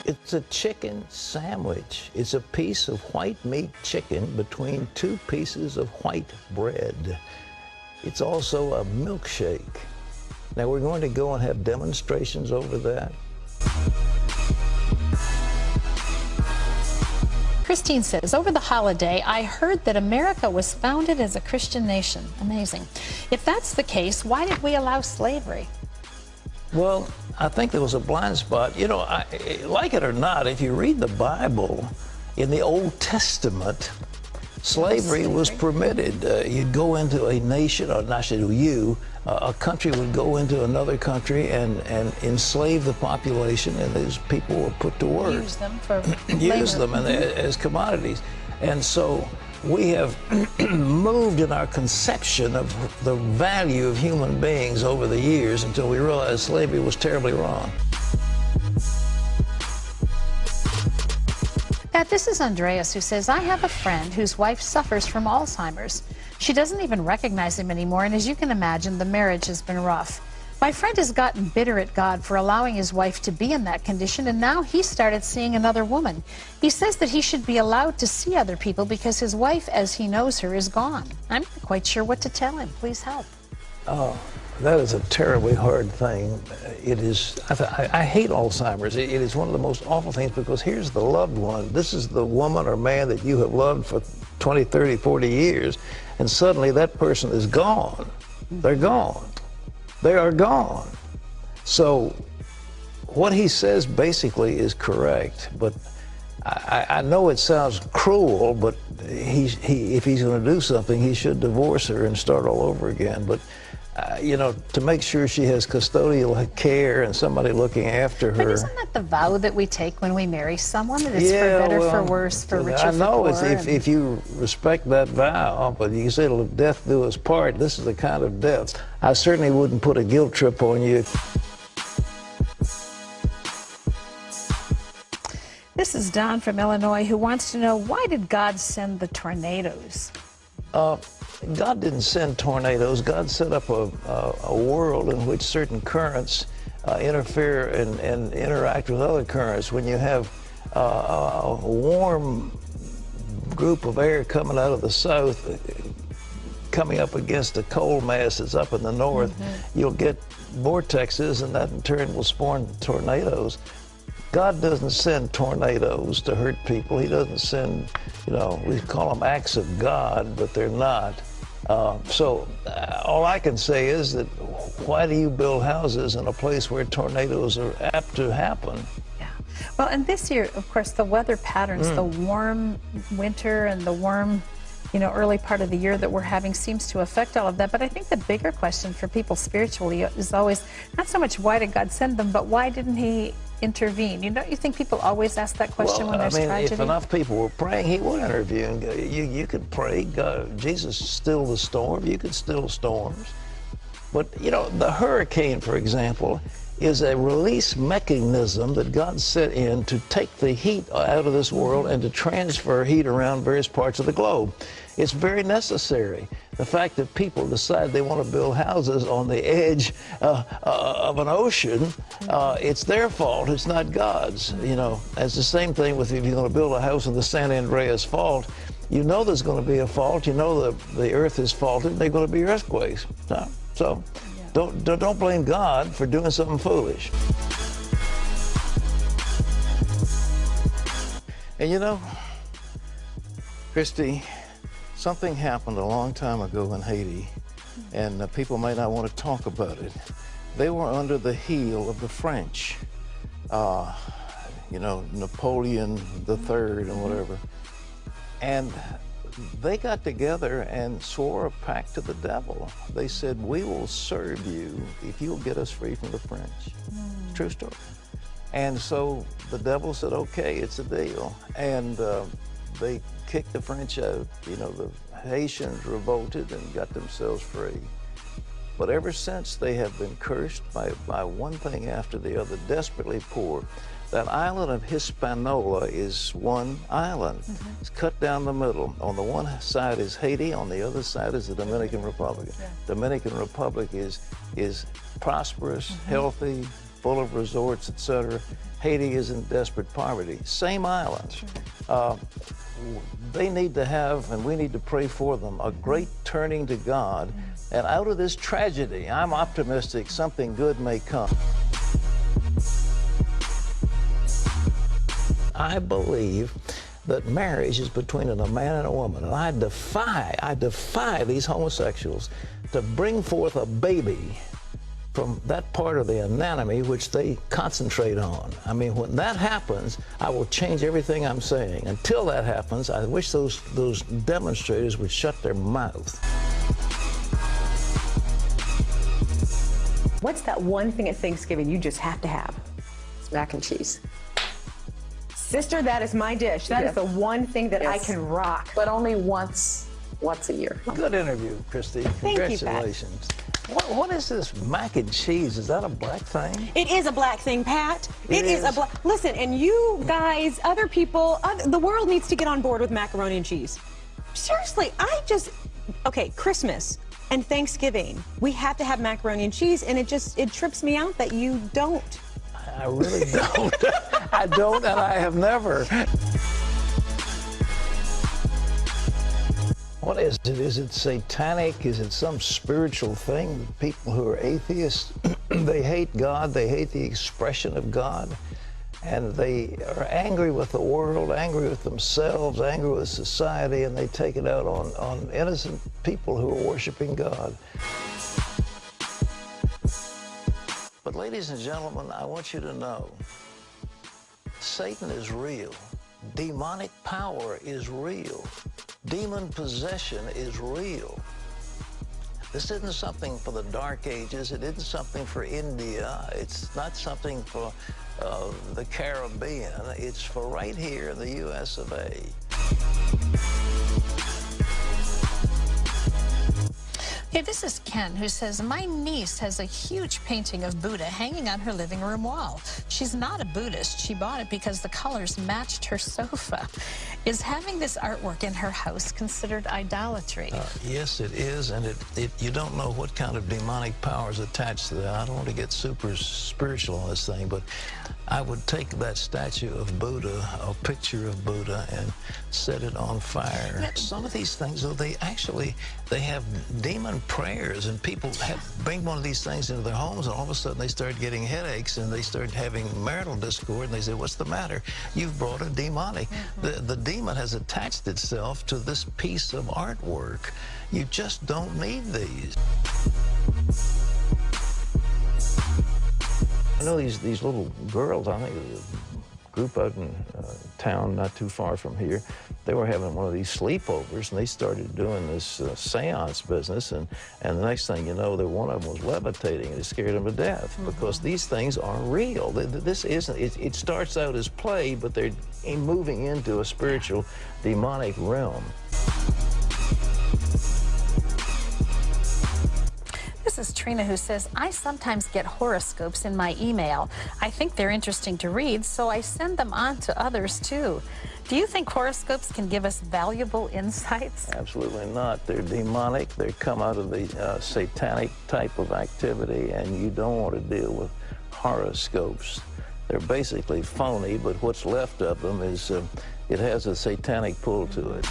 It's a chicken sandwich. It's a piece of white meat chicken between two pieces of white bread. It's also a milkshake. Now we're going to go and have demonstrations over that. Christine says, over the holiday, I heard that America was founded as a Christian nation. Amazing. If that's the case, why did we allow slavery? Well, I think there was a blind spot. You know, like it or not, if you read the Bible, in the Old Testament, slavery was permitted. You'd go into a nation, or not you, a country would go into another country and enslave the population, and those people were put to work. Use them for Use them as commodities. And so we have moved in our conception of the value of human beings over the years until we realized slavery was terribly wrong. Pat, this is Andreas, who says, I have a friend whose wife suffers from Alzheimer's. She doesn't even recognize him anymore, and as you can imagine, the marriage has been rough. My friend has gotten bitter at God for allowing his wife to be in that condition, and now he started seeing another woman. He says that he should be allowed to see other people because his wife, as he knows her, is gone. I'm not quite sure what to tell him. Please help. Oh, that is a terribly hard thing. It is, I hate Alzheimer's. It is one of the most awful things because here's the loved one. This is the woman or man that you have loved for 20, 30, 40 years, and suddenly that person is gone. They're gone. They are gone. So what he says basically is correct, but I know it sounds cruel, but if he's going to do something, he should divorce her and start all over again. But you know, to make sure she has custodial care and somebody looking after her. But isn't that the vow that we take when we marry someone? That it's for better, for worse, for richer, I know, for poor? if you respect that vow, but you say, "Till death do us part." This is the kind of death. I certainly wouldn't put a guilt trip on you. This is Don from Illinois, who wants to know, why did God send the tornadoes? God didn't send tornadoes. God set up a world in which certain currents interfere and interact with other currents. When you have a warm group of air coming out of the south, coming up against a cold mass that's up in the north, you'll get vortexes, and that in turn will spawn tornadoes. God doesn't send tornadoes to hurt people. He doesn't send, you know, we call them acts of God, but they're not. So all I can say is that why do you build houses in a place where tornadoes are apt to happen? Yeah. Well, and this year, of course, the weather patterns, the warm winter and the warm, you know, early part of the year that we're having seems to affect all of that. But I think the bigger question for people spiritually is always not so much why did God send them, but why didn't he intervene? You know, you think people always ask that question when there's tragedy? If enough people were praying, he would intervene. You could pray. Jesus stilled the storm. You could still storms. But, you know, the hurricane, for example, is a release mechanism that God set in to take the heat out of this world and to transfer heat around various parts of the globe. It's very necessary. The fact that people decide they want to build houses on the edge of an ocean, it's their fault, it's not God's. You know, it's the same thing with if you're going to build a house in the San Andreas Fault. You know there's going to be a fault. You know the earth is faulted. There are going to be earthquakes. So don't blame God for doing something foolish. And you know, Christy, something happened a long time ago in Haiti, and people may not want to talk about it. They were under the heel of the French, you know, Napoleon III and whatever. And they got together and swore a pact to the devil. They said, we will serve you if you'll get us free from the French. True story. And so the devil said, okay, it's a deal. And they kicked the French out. You know, the Haitians revolted and got themselves free. But ever since, they have been cursed by one thing after the other, desperately poor. That island of Hispaniola is one island. It's cut down the middle. On the one side is Haiti, on the other side is the Dominican Republic. Dominican Republic is prosperous, healthy, full of resorts, etc. Haiti is in desperate poverty. Same island. They need to have, and we need to pray for them, a great turning to God. And out of this tragedy, I'm optimistic something good may come. I believe that marriage is between a man and a woman. And I defy these homosexuals to bring forth a baby from that part of the anatomy which they concentrate on. I mean, when that happens, I will change everything I'm saying. Until that happens, I wish those demonstrators would shut their mouth. What's that one thing at Thanksgiving you just have to have? It's mac and cheese. Sister, that is my dish. That is the one thing that I can rock. But only once a year. Good interview, Christy. Congratulations. What is this mac and cheese? Is that a black thing? It is a black thing, Pat. It is a black. Listen, and you guys, other people, the world needs to get on board with macaroni and cheese. Seriously, okay, Christmas and Thanksgiving, we have to have macaroni and cheese, and it trips me out that you don't. I really don't. I don't, and I have never. What is it? Is it satanic? Is it some spiritual thing? People who are atheists, they hate God, they hate the expression of God, and they are angry with the world, angry with themselves, angry with society, and they take it out on innocent people who are worshiping God. But ladies and gentlemen, I want you to know, Satan is real. Demonic power is real. Demon possession is real. This isn't something for the Dark Ages. It isn't something for India. It's not something for the Caribbean. It's for right here in the U.S. of A. Okay, this is Ken, who says, my niece has a huge painting of Buddha hanging on her living room wall. She's not a Buddhist. She bought it because the colors matched her sofa. Is having this artwork in her house considered idolatry? Yes, it is, and you don't know what kind of demonic power is attached to that. I don't want to get super spiritual on this thing, but I would take that statue of Buddha, a picture of Buddha, and set it on fire. Some of these things, though, they have demon prayers, and people bring one of these things into their homes, and all of a sudden they start getting headaches, and they start having marital discord, and they say, what's the matter? You've brought a demonic. The demon has attached itself to this piece of artwork. You just don't need these. I know these little girls, I think a group out in town not too far from here, they were having one of these sleepovers, and they started doing this seance business, and the next thing you know, one of them was levitating, and it scared them to death, because these things are real. This isn't, it starts out as play, but they're moving into a spiritual, demonic realm. This is Trina, who says, I sometimes get horoscopes in my email. I think they're interesting to read, so I send them on to others, too. Do you think horoscopes can give us valuable insights? Absolutely not. They're demonic. They come out of the satanic type of activity, and you don't want to deal with horoscopes. They're basically phony, but what's left of them is it has a satanic pull to it.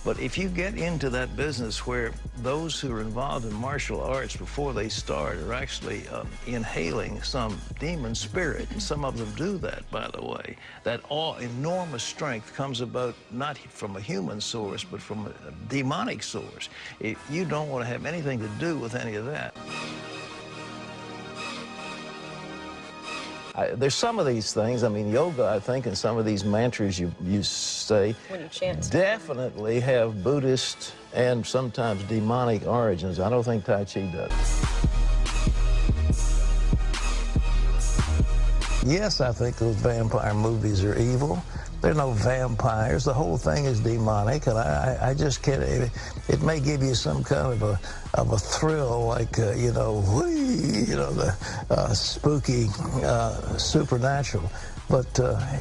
But if you get into that business where those who are involved in martial arts before they start are actually inhaling some demon spirit, and some of them do that, by the way, that enormous strength comes about not from a human source, but from a demonic source. You don't want to have anything to do with any of that. There's some of these things, I mean, yoga, I think, and some of these mantras you say When you chant. definitely have Buddhist and sometimes demonic origins. I don't think Tai Chi does. Yes, I think those vampire movies are evil. There are no vampires. The whole thing is demonic, and I just can't. It may give you some kind of a thrill, like you know, whee, you know, the spooky supernatural. But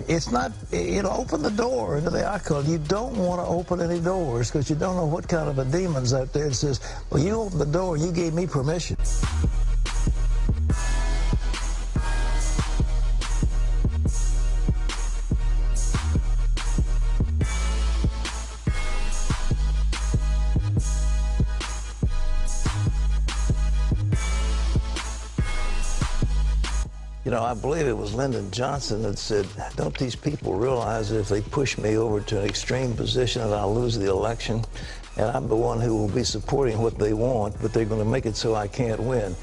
it's not. It'll open the door into the occult. You don't want to open any doors because you don't know what kind of a demon's out there that says, "Well, you opened the door. You gave me permission." You know, I believe it was Lyndon Johnson that said, don't these people realize that if they push me over to an extreme position that I'll lose the election, and I'm the one who will be supporting what they want, but they're going to make it so I can't win.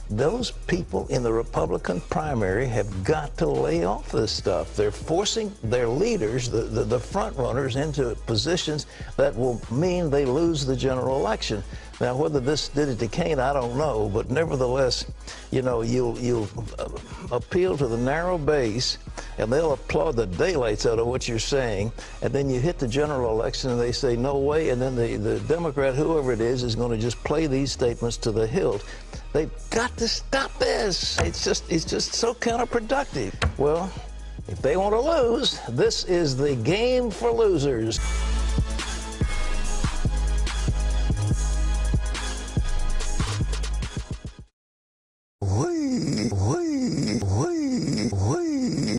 Those people in the Republican primary have got to lay off this stuff. They're forcing their leaders, the front runners, into positions that will mean they lose the general election. Now, whether this did it to Kane, I don't know, but nevertheless, you know, you'll appeal to the narrow base, and they'll applaud the daylights out of what you're saying, and then you hit the general election, and they say, no way, and then the Democrat, whoever it is going to just play these statements to the hilt. They've got to stop this. It's just so counterproductive. Well, if they want to lose, this is the game for losers.